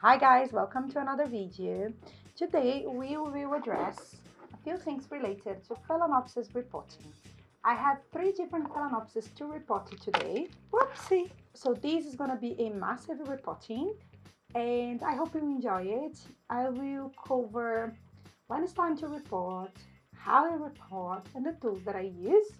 Hi guys, welcome to another video. Today we will address a few things related to Phalaenopsis repotting. I have 3 different Phalaenopsis to repot today. Whoopsie! So this is gonna be a massive repotting and I hope you enjoy it. I will cover when it's time to repot, how I repot and the tools that I use,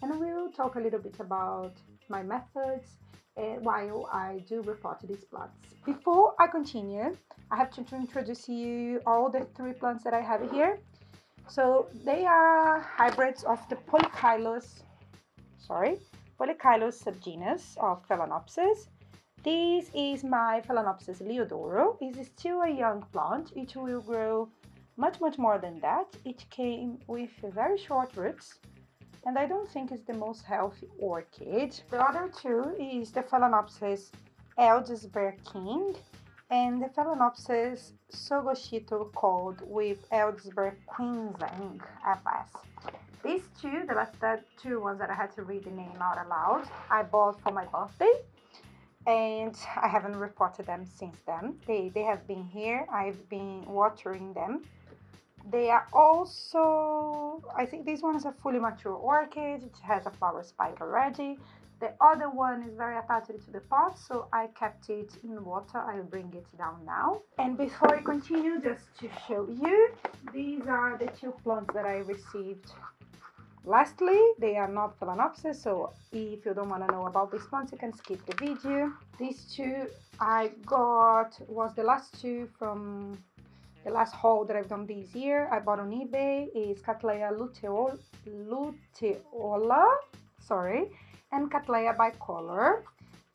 and we will talk a little bit about my methods while I do repot these plants. Before I continue, I have to introduce you all the 3 plants that I have here. So they are hybrids of the Polychilus subgenus of Phalaenopsis. This is my Phalaenopsis Leodoro. It is still a young plant. It will grow much more than that. It came with very short roots, and I don't think it's the most healthy orchid. The other 2 is the Phalaenopsis Eldesberg King and the Phalaenopsis Sogoshito called with Eldesberg Queensland FS. These 2, the last 2 ones that I had to read the name out aloud, I bought for my birthday, and I haven't repotted them since then. They have been here. I've been watering them. They are also, I think this one is a fully mature orchid. It has a flower spike already. The other one is very attached to the pot, so I kept it in water. I'll bring it down now. And before I continue, just to show you, these are the 2 plants that I received lastly. They are not Phalaenopsis, so if you don't want to know about these plants, you can skip the video. These 2 I got was the last 2 from the last haul that I've done this year. I bought on eBay is Cattleya luteola, and Cattleya bicolor.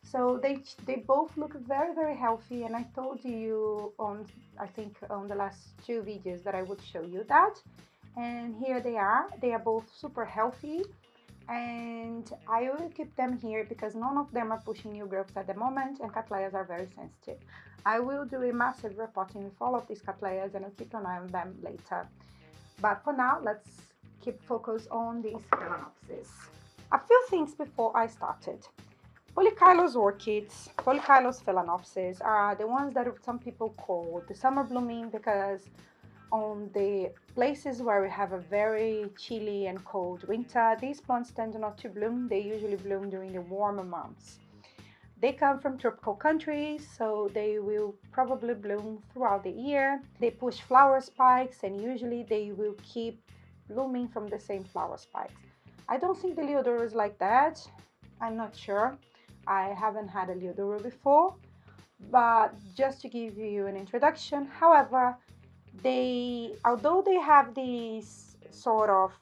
So they both look very healthy, and I told you on, I think on the last 2 videos that I would show you that. And here they are. They are both super healthy, and I will keep them here because none of them are pushing new growths at the moment, and Cattleyas are very sensitive. I will do a massive repotting with all of these Cattleyas, and I'll keep an eye on them later. But for now, let's keep focus on these Phalaenopsis. A few things before I started. Polychilus orchids, Polychilus Phalaenopsis are the ones that some people call the summer blooming, because on the places where we have a very chilly and cold winter, these plants tend not to bloom. They usually bloom during the warmer months. They come from tropical countries, so they will probably bloom throughout the year. They push flower spikes, and usually they will keep blooming from the same flower spikes. I don't think the Leodoro is like that. I'm not sure. I haven't had a Leodoro before, but just to give you an introduction, however, although they have these sort of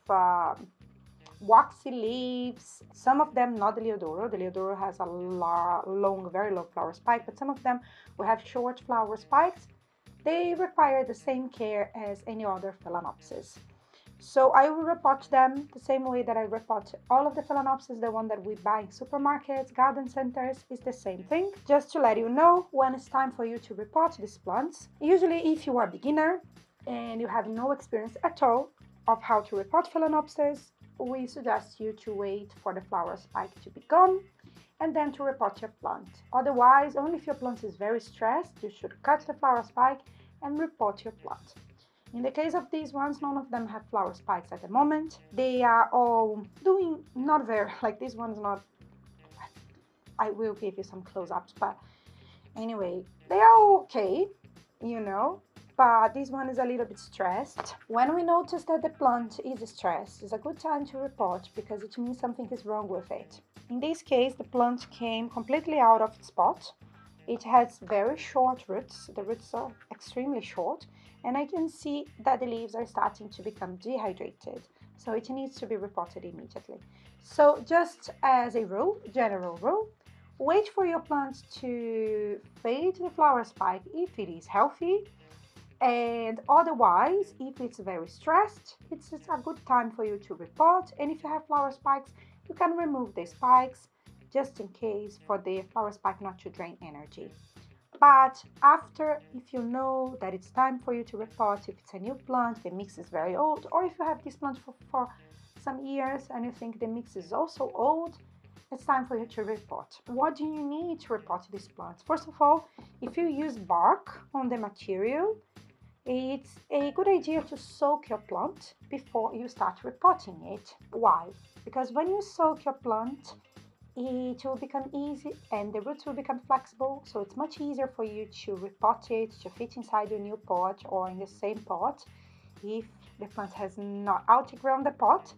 waxy leaves, some of them not the Leodoro. The Leodoro has a long, very long flower spike, but some of them will have short flower spikes. They require the same care as any other Phalaenopsis. So I will repot them the same way that I repot all of the Phalaenopsis. The one that we buy in supermarkets, garden centers, is the same thing. Just to let you know when it's time for you to repot these plants. Usually if you are a beginner and you have no experience at all of how to repot Phalaenopsis, we suggest you to wait for the flower spike to be gone and then to repot your plant. Otherwise, only if your plant is very stressed, you should cut the flower spike and repot your plant. In the case of these ones, none of them have flower spikes at the moment. They are all doing not very, like this one's not, I will give you some close-ups, but anyway, they are okay, you know, but this one is a little bit stressed. When we notice that the plant is stressed, it's a good time to repot because it means something is wrong with it. In this case, the plant came completely out of its pot. It has very short roots. The roots are extremely short, and I can see that the leaves are starting to become dehydrated, so it needs to be repotted immediately. So just as a rule, general rule, wait for your plant to fade the flower spike if it is healthy, and otherwise, if it's very stressed, it's a good time for you to repot. And if you have flower spikes, you can remove the spikes just in case, for the flower spike not to drain energy. But after, if you know that it's time for you to repot, if it's a new plant, the mix is very old, or if you have this plant for some years and you think the mix is also old, it's time for you to repot. What do you need to repot these plants? First of all, if you use bark on the material, it's a good idea to soak your plant before you start repotting it. Why? Because when you soak your plant, it will become easy and the roots will become flexible, so it's much easier for you to repot it, to fit inside your new pot or in the same pot if the plant has not outgrown the pot.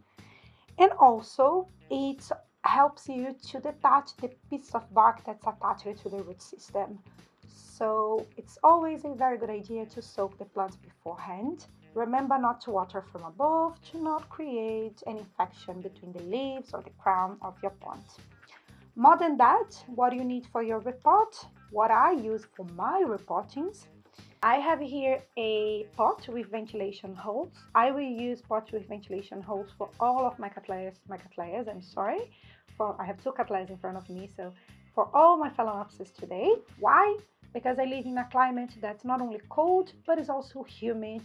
And also it helps you to detach the piece of bark that's attached to the root system. So it's always a very good idea to soak the plant beforehand. Remember not to water from above to not create an infection between the leaves or the crown of your plant. More than that, what do you need for your repot? What I use for my repottings, I have here a pot with ventilation holes. I will use pots with ventilation holes for all of my cattleyas, I have two cattleyas in front of me, so for all my Phalaenopsis today. Why? Because I live in a climate that's not only cold, but it's also humid,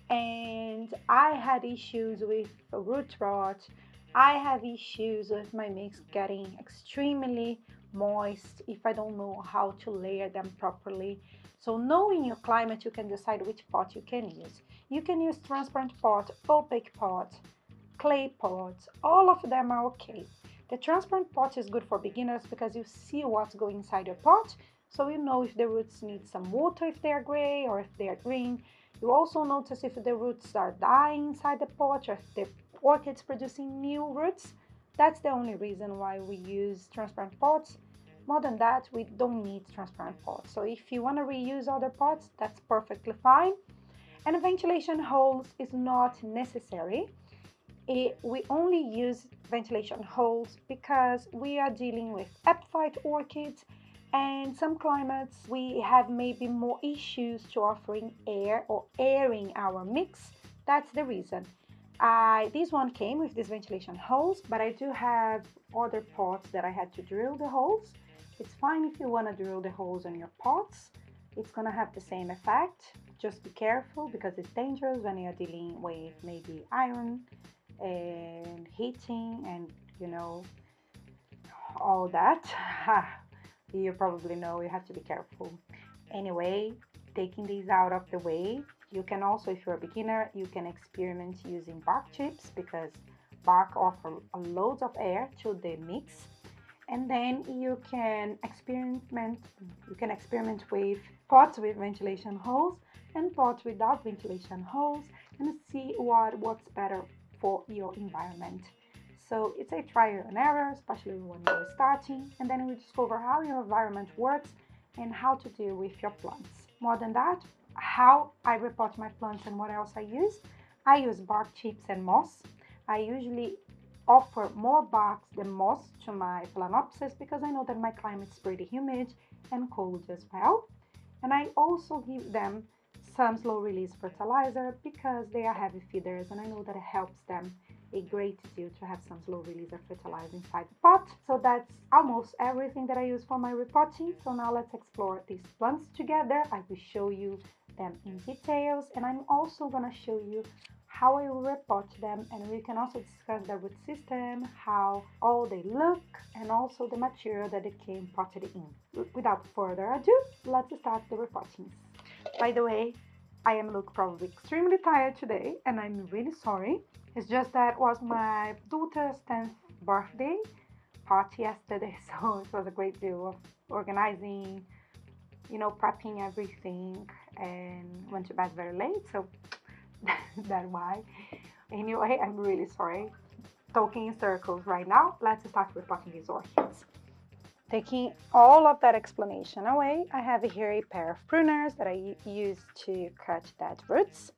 and I had issues with root rot. I have issues with my mix getting extremely moist if I don't know how to layer them properly. So knowing your climate, you can decide which pot you can use. You can use transparent pot, opaque pot, clay pots, all of them are okay. The transparent pot is good for beginners because you see what's going inside your pot, so you know if the roots need some water if they are gray or if they are green. You also notice if the roots are dying inside the pot or if the orchid's producing new roots. That's the only reason why we use transparent pots. More than that, we don't need transparent pots. So if you want to reuse other pots, that's perfectly fine. And ventilation holes is not necessary. We only use ventilation holes because we are dealing with epiphyte orchids, and some climates we have maybe more issues to offering air or airing our mix. That's the reason. This one came with these ventilation holes, but I do have other pots that I had to drill the holes. It's fine if you want to drill the holes on your pots. It's gonna have the same effect. Just be careful because it's dangerous when you're dealing with maybe iron and heating and all that. You probably know you have to be careful. Anyway, taking these out of the way, you can also, if you're a beginner, you can experiment using bark chips because bark offers loads of air to the mix. And then you can experiment with pots with ventilation holes and pots without ventilation holes and see what's better for your environment. So it's a trial and error, especially when you're starting, and then we discover how your environment works and how to deal with your plants. More than that, how I repot my plants and what else I use bark chips and moss. I usually offer more barks than moss to my Phalaenopsis because I know that my climate is pretty humid and cold as well. And I also give them some slow release fertilizer because they are heavy feeders, and I know that it helps them a great deal to have some slow release fertilizer inside the pot. So that's almost everything that I use for my repotting. So now let's explore these plants together. I will show you them in details, and I'm also gonna show you how I will repot them, and we can also discuss the root system, how all they look, and also the material that they came potted in. Without further ado, let's start the repotting. By the way, I look probably extremely tired today, and I'm really sorry. It's just that it was my daughter's 10th birthday party yesterday, so it was a great deal of organizing, prepping everything, and went to bed very late, so that's why. Anyway, I'm really sorry. Talking in circles right now. Let's start repotting these orchids. Taking all of that explanation away, I have here a pair of pruners that I use to cut dead roots.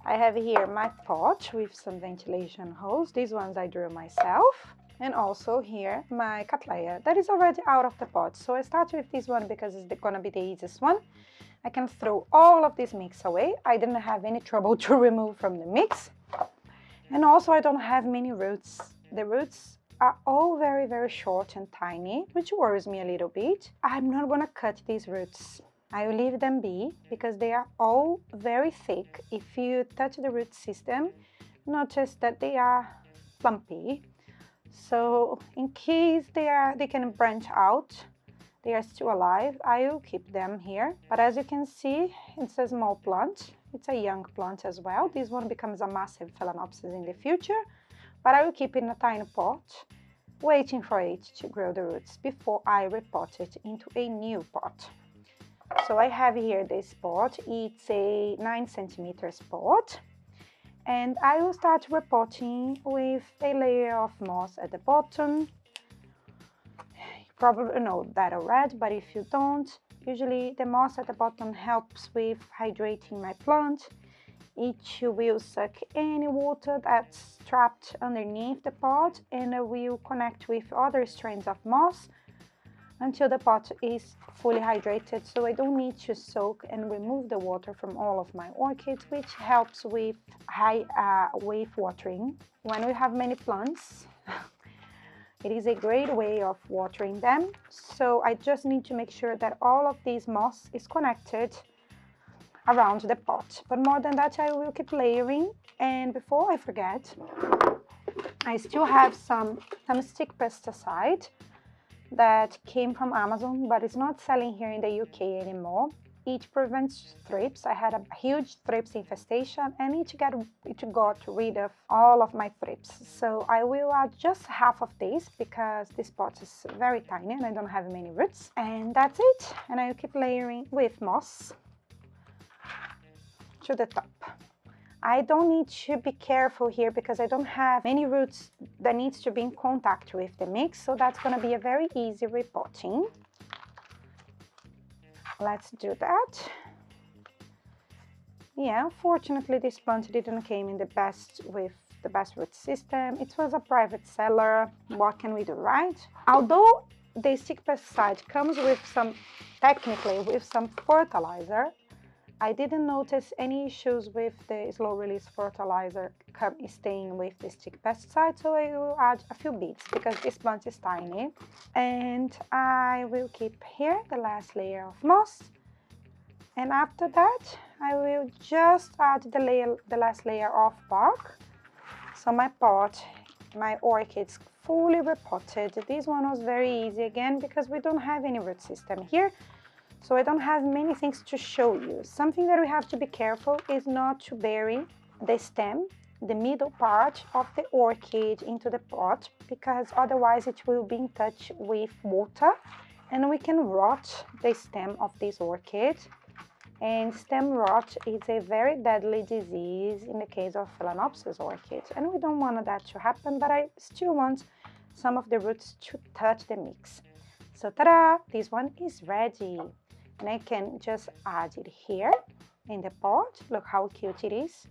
I have here my pot with some ventilation holes. These ones I drew myself. And also here my cattleya that is already out of the pot. So I start with this one because it's gonna be the easiest one. I can throw all of this mix away. I didn't have any trouble to remove from the mix. And also I don't have many roots. The roots are all very, very short and tiny, which worries me a little bit. I'm not gonna cut these roots. I will leave them be because they are all very thick. If you touch the root system, notice that they are plumpy. So in case they can branch out, they are still alive, I will keep them here. But as you can see, it's a small plant. It's a young plant as well. This one becomes a massive Phalaenopsis in the future, but I will keep it in a tiny pot, waiting for it to grow the roots before I repot it into a new pot. So I have here this pot. It's a 9 centimeters pot. And I will start repotting with a layer of moss at the bottom. You probably know that already, but if you don't, usually the moss at the bottom helps with hydrating my plant. It will suck any water that's trapped underneath the pot and will connect with other strands of moss until the pot is fully hydrated, so I don't need to soak and remove the water from all of my orchids, which helps with high wave watering. When we have many plants, it is a great way of watering them. So I just need to make sure that all of this moss is connected around the pot. But more than that, I will keep layering. And before I forget, I still have some stick pesticide that came from Amazon, but it's not selling here in the UK anymore. It prevents thrips. I had a huge thrips infestation and it got rid of all of my thrips. So I will add just half of this because this pot is very tiny and I don't have many roots. And that's it. And I will keep layering with moss to the top. I don't need to be careful here because I don't have many roots that needs to be in contact with the mix, so that's going to be a very easy repotting. Let's do that. Yeah, unfortunately this plant didn't came in the best root system. It was a private seller. What can we do, right? Although the stick pesticide comes with technically with some fertilizer, I didn't notice any issues with the slow release fertilizer staying with the stick pesticide, so I will add a few beads because this plant is tiny. And I will keep here the last layer of moss, and after that I will just add the last layer of bark. So my orchids fully repotted. This one was very easy again because we don't have any root system here. So I don't have many things to show you. Something that we have to be careful is not to bury the stem, the middle part of the orchid into the pot, because otherwise it will be in touch with water and we can rot the stem of this orchid. And stem rot is a very deadly disease in the case of Phalaenopsis orchids, and we don't want that to happen, but I still want some of the roots to touch the mix. So ta-da! This one is ready. And I can just add it here in the pot. Look how cute it is.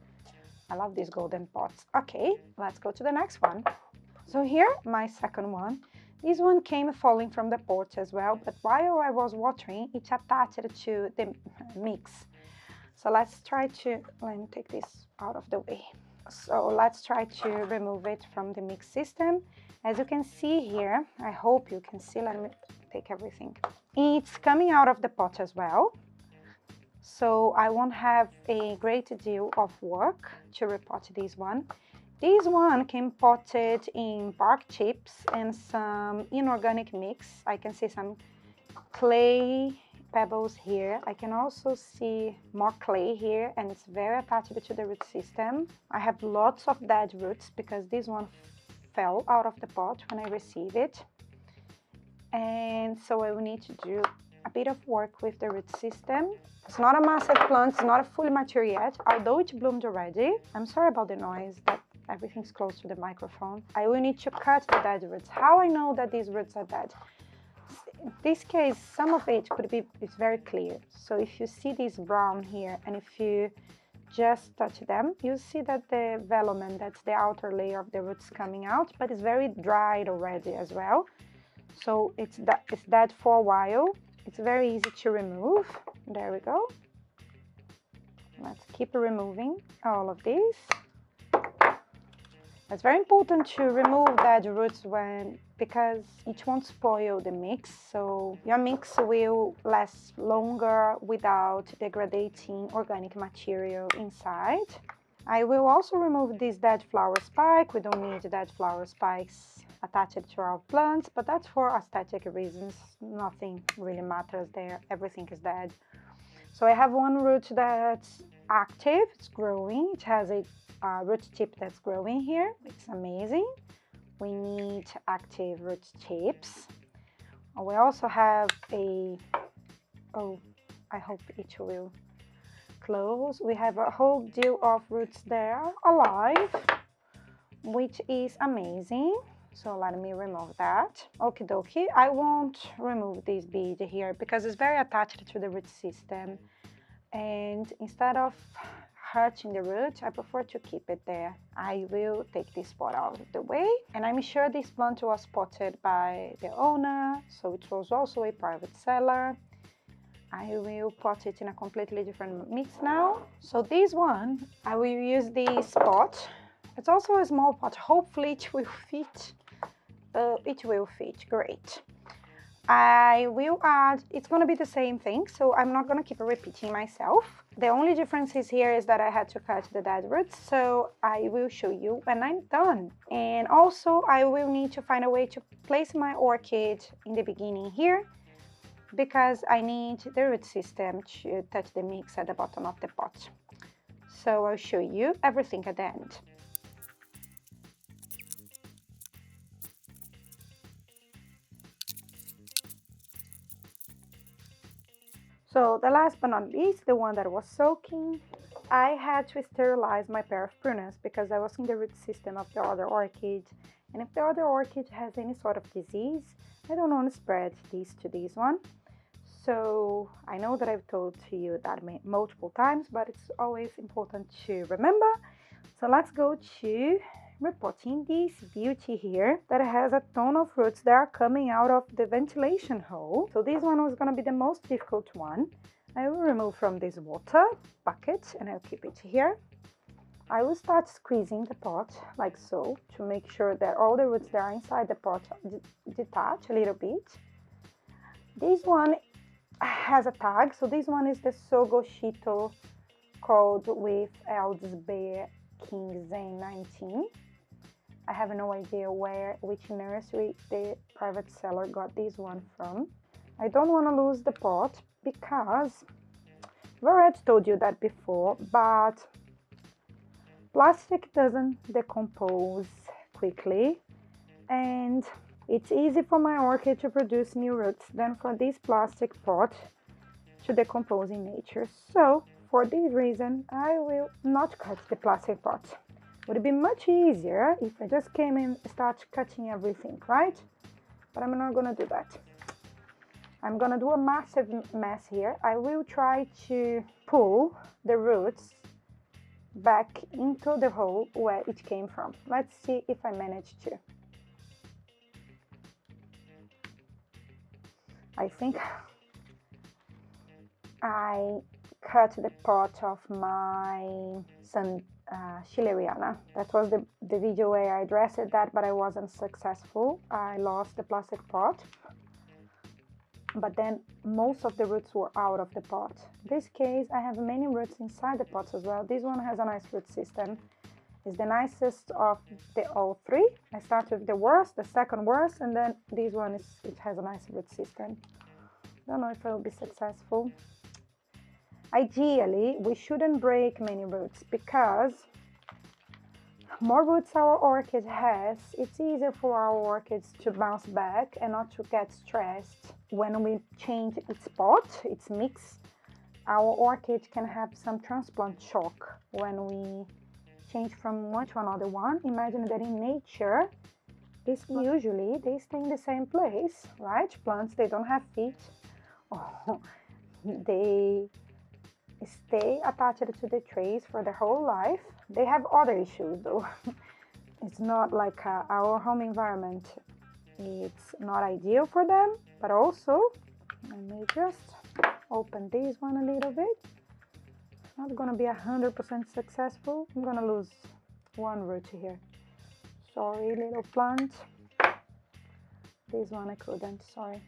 I love these golden pots. Okay, let's go to the next one. So here, my second one. This one came falling from the pot as well, but while I was watering, it attached to the mix. So let me take this out of the way. So let's try to remove it from the mix system. As you can see here, I hope you can see, let me take everything. It's coming out of the pot as well. So I won't have a great deal of work to repot this one. This one came potted in bark chips and some inorganic mix. I can see some clay pebbles here. I can also see more clay here, and it's very attached to the root system. I have lots of dead roots because this one fell out of the pot when I received it. And so I will need to do a bit of work with the root system. It's not a massive plant, it's not fully mature yet, although it bloomed already. I'm sorry about the noise, that everything's close to the microphone. I will need to cut the dead roots. How I know that these roots are dead? In this case, some of it it's very clear. So if you see this brown here, and if you just touch them, you see that the velamen, that's the outer layer of the roots coming out, but it's very dried already as well. So it's dead for a while. It's very easy to remove. There we go. Let's keep removing all of these. It's very important to remove dead roots because it won't spoil the mix. So your mix will last longer without degrading organic material inside. I will also remove this dead flower spike. We don't need dead flower spikes attached to our plants, but that's for aesthetic reasons. Nothing really matters there. Everything is dead. So I have one root that's active, it's growing. It has a root tip that's growing here. It's amazing. We need active root tips. We also have a, oh, I hope it will close. We have a whole deal of roots there alive, which is amazing. So let me remove that. Okie dokie. I won't remove this bead here because it's very attached to the root system. And instead of hurting the root, I prefer to keep it there. I will take this pot out of the way. And I'm sure this plant was potted by the owner, so it was also a private seller. I will pot it in a completely different mix now. So this one, I will use this pot. It's also a small pot. Hopefully it will fit. It will fit, great. I will add, it's going to be the same thing, so I'm not going to keep repeating myself. The only difference is here is that I had to cut the dead roots, so I will show you when I'm done. And also I will need to find a way to place my orchid in the beginning here, because I need the root system to touch the mix at the bottom of the pot. So I'll show you everything at the end. So the last but not least, the one that was soaking, I had to sterilize my pair of pruners because I was in the root system of the other orchid. And if the other orchid has any sort of disease, I don't want to spread this to this one. So I know that I've told to you that multiple times, but it's always important to remember. So let's go to repotting this beauty here that has a ton of roots that are coming out of the ventilation hole. So this one was going to be the most difficult one. I will remove from this water bucket and I'll keep it here. I will start squeezing the pot like so to make sure that all the roots that are inside the pot detach a little bit. This one has a tag, so this one is the Sogoshito called with Eldsbeer King Zen 19. I have no idea which nursery the private seller got this one from. I don't want to lose the pot because I've already told you that before, but plastic doesn't decompose quickly and it's easy for my orchid to produce new roots than for this plastic pot to decompose in nature. So for this reason, I will not cut the plastic pot. It would be much easier if I just came in and start cutting everything, right? But I'm not gonna do that. I'm gonna do a massive mess here. I will try to pull the roots back into the hole where it came from. Let's see if I manage to. I think I cut the pot of my Schilleriana. That was the video where I addressed that, but I wasn't successful. I lost the plastic pot, but then most of the roots were out of the pot. In this case, I have many roots inside the pots as well. This one has a nice root system. It's the nicest of the all three. I start with the worst, the second worst, and then this one it has a nice root system. Don't know if I will be successful. Ideally, we shouldn't break many roots because more roots our orchid has, it's easier for our orchids to bounce back and not to get stressed. When we change its pot, its mix, our orchid can have some transplant shock when we change from one to another one. Imagine that in nature, usually they stay in the same place, right? Plants, they don't have feet. Oh, they stay attached to the trays for their whole life. They have other issues though. It's not like our home environment. It's not ideal for them, but also, let me just open this one a little bit. It's not gonna be 100% successful. I'm gonna lose one root here. Sorry, little plant. This one I couldn't, sorry.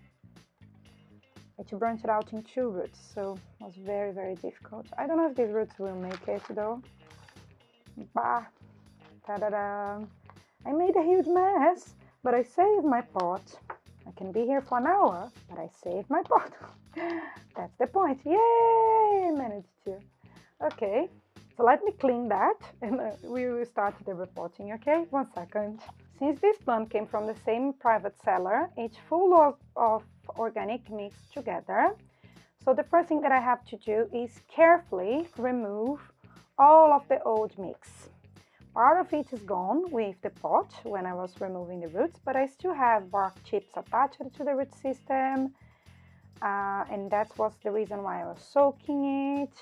It branched out in 2 roots, so it was very, very difficult. I don't know if these roots will make it though. Bah! Ta-da-da! I made a huge mess. But I saved my pot. I can be here for an hour, but I saved my pot. That's the point. Yay! I managed to. Okay, so let me clean that and we will start the repotting, okay? 1 second. Since this plant came from the same private seller, it's full of organic mix together. So the first thing that I have to do is carefully remove all of the old mix. Part of it is gone with the pot when I was removing the roots, but I still have bark chips attached to the root system, and that was the reason why I was soaking it.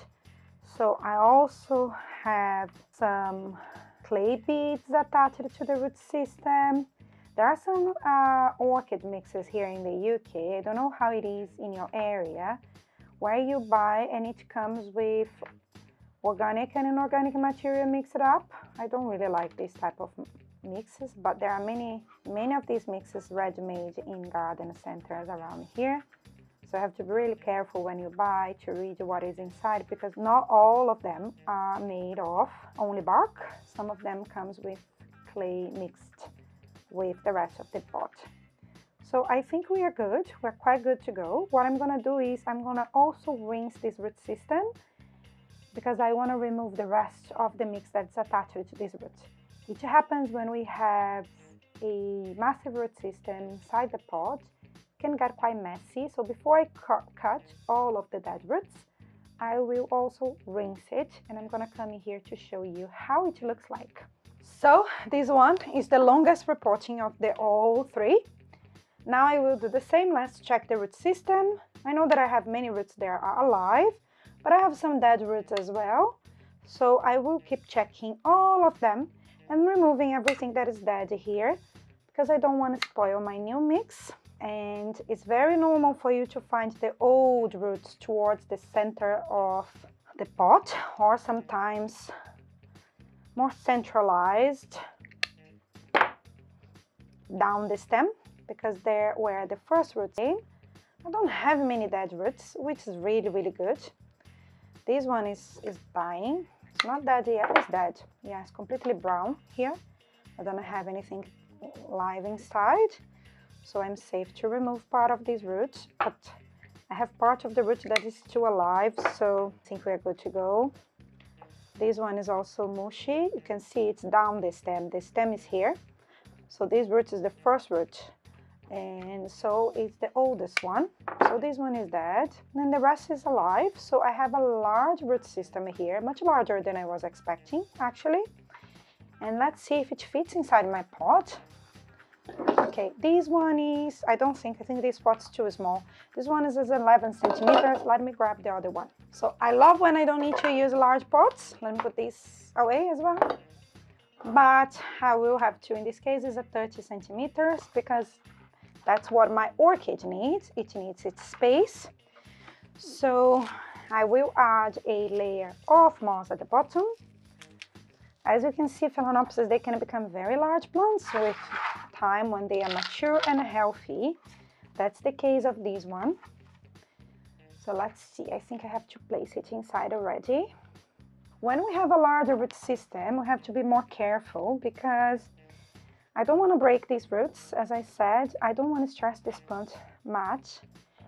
So I also have some clay beads attached to the root system. There are some orchid mixes here in the UK. I don't know how it is in your area, where you buy and it comes with organic and inorganic material mixed up. I don't really like this type of mixes, but there are many of these mixes ready-made in garden centers around here. So you have to be really careful when you buy to read what is inside, because not all of them are made of only bark. Some of them comes with clay mixed with the rest of the pot. So I think we are good. We're quite good to go. What I'm gonna do is I'm gonna also rinse this root system, because I want to remove the rest of the mix that's attached to this root. It happens when we have a massive root system inside the pot, it can get quite messy. So before I cut all of the dead roots, I will also rinse it, and I'm gonna come in here to show you how it looks like. So this one is the longest repotting of the all three. Now I will do the same. Let's check the root system. I know that I have many roots that are alive, but I have some dead roots as well. So I will keep checking all of them and removing everything that is dead here, because I don't want to spoil my new mix. And it's very normal for you to find the old roots towards the center of the pot, or sometimes more centralized down the stem, because they're where the first roots came. I don't have many dead roots, which is really good. This one is dying. It's not dead yet, it's dead. Yeah, it's completely brown here. I don't have anything live inside, so I'm safe to remove part of these roots, but I have part of the root that is still alive, so I think we're good to go. This one is also mushy. You can see it's down the stem. The stem is here. So this root is the first root, and so it's the oldest one. So this one is dead, and the rest is alive. So I have a large root system here, much larger than I was expecting actually. And let's see if it fits inside my pot. Okay, this one is, I think this pot's too small. This one is 11 centimeters. Let me grab the other one. So I love when I don't need to use large pots. Let me put this away as well. But I will have to, in this case, is a 30 centimeters, because that's what my orchid needs. It needs its space. So I will add a layer of moss at the bottom. As you can see, Phalaenopsis, they can become very large plants with time when they are mature and healthy. That's the case of this one. So let's see, I think I have to place it inside already. When we have a larger root system, we have to be more careful, because I don't want to break these roots. As I said, I don't want to stress this plant much.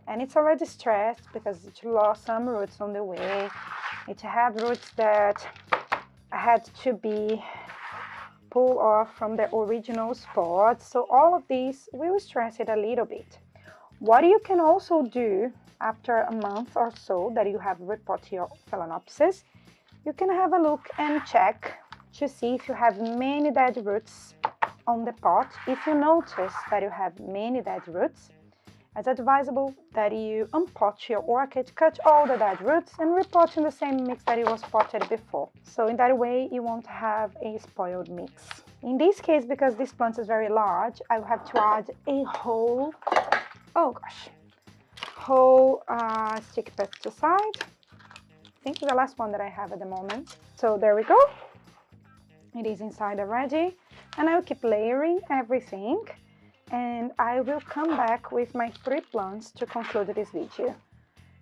And it's already stressed because it lost some roots on the way. It had roots that had to be pulled off from the original spot. So all of these will stress it a little bit. What you can also do after a month or so that you have repotted your Phalaenopsis, you can have a look and check to see if you have many dead roots on the pot. If you notice that you have many dead roots, it's advisable that you unpot your orchid, cut all the dead roots, and repot in the same mix that it was potted before. So in that way, you won't have a spoiled mix. In this case, because this plant is very large, I will have to add a whole stick pesticide. I think it's the last one that I have at the moment. So there we go. It is inside already, and I will keep layering everything, and I will come back with my 3 plants to conclude this video.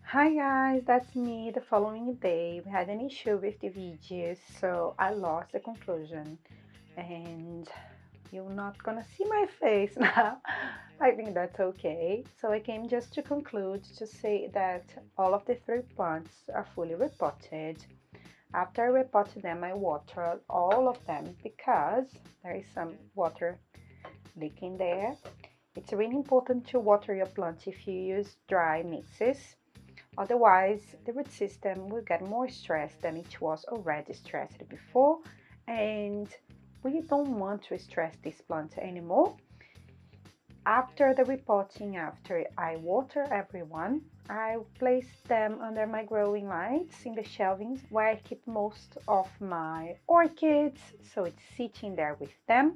Hi guys, that's me the following day. We had an issue with the video, so I lost the conclusion, and You're not gonna see my face now. I think that's okay. So I came just to conclude to say that all of the 3 plants are fully repotted. After I repotted them, I watered all of them because there is some water leaking there. It's really important to water your plants if you use dry mixes. Otherwise, the root system will get more stressed than it was already stressed before, and we don't want to stress this plant anymore. After the repotting, after I water everyone, I place them under my growing lights in the shelvings where I keep most of my orchids, so it's sitting there with them.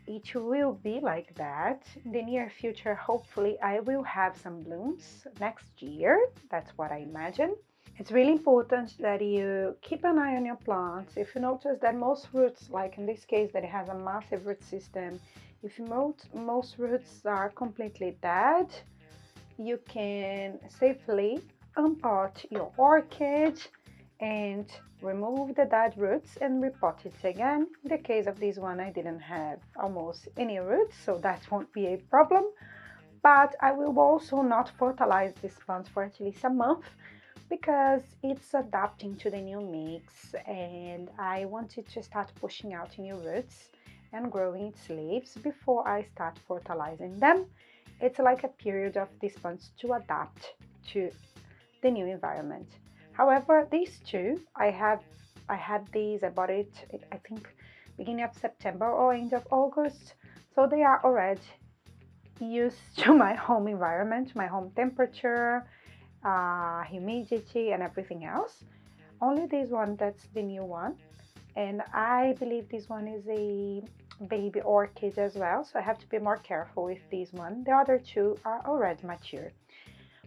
It will be like that. In the near future, hopefully I will have some blooms next year. That's what I imagine. It's really important that you keep an eye on your plants. If you notice that most roots, like in this case that it has a massive root system, if most roots are completely dead, you can safely unpot your orchid and remove the dead roots and repot it again. In the case of this one, I didn't have almost any roots, so that won't be a problem. But I will also not fertilize this plant for at least a month because it's adapting to the new mix, and I wanted to start pushing out new roots and growing its leaves before I start fertilizing them. It's like a period of these plants to adapt to the new environment. However, these two, I had these, I bought it, I think, beginning of September or end of August. So they are already used to my home environment, my home temperature, humidity and everything else. Only this one, that's the new one. And I believe this one is a baby orchid as well, so I have to be more careful with this one. The other two are already mature.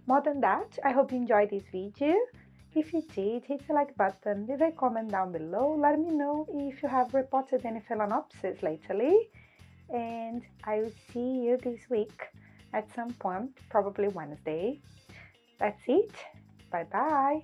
More than that, I hope you enjoyed this video. If you did, hit the like button, leave a comment down below, let me know if you have repotted any Phalaenopsis lately, and I will see you this week at some point, probably Wednesday. That's it. Bye bye.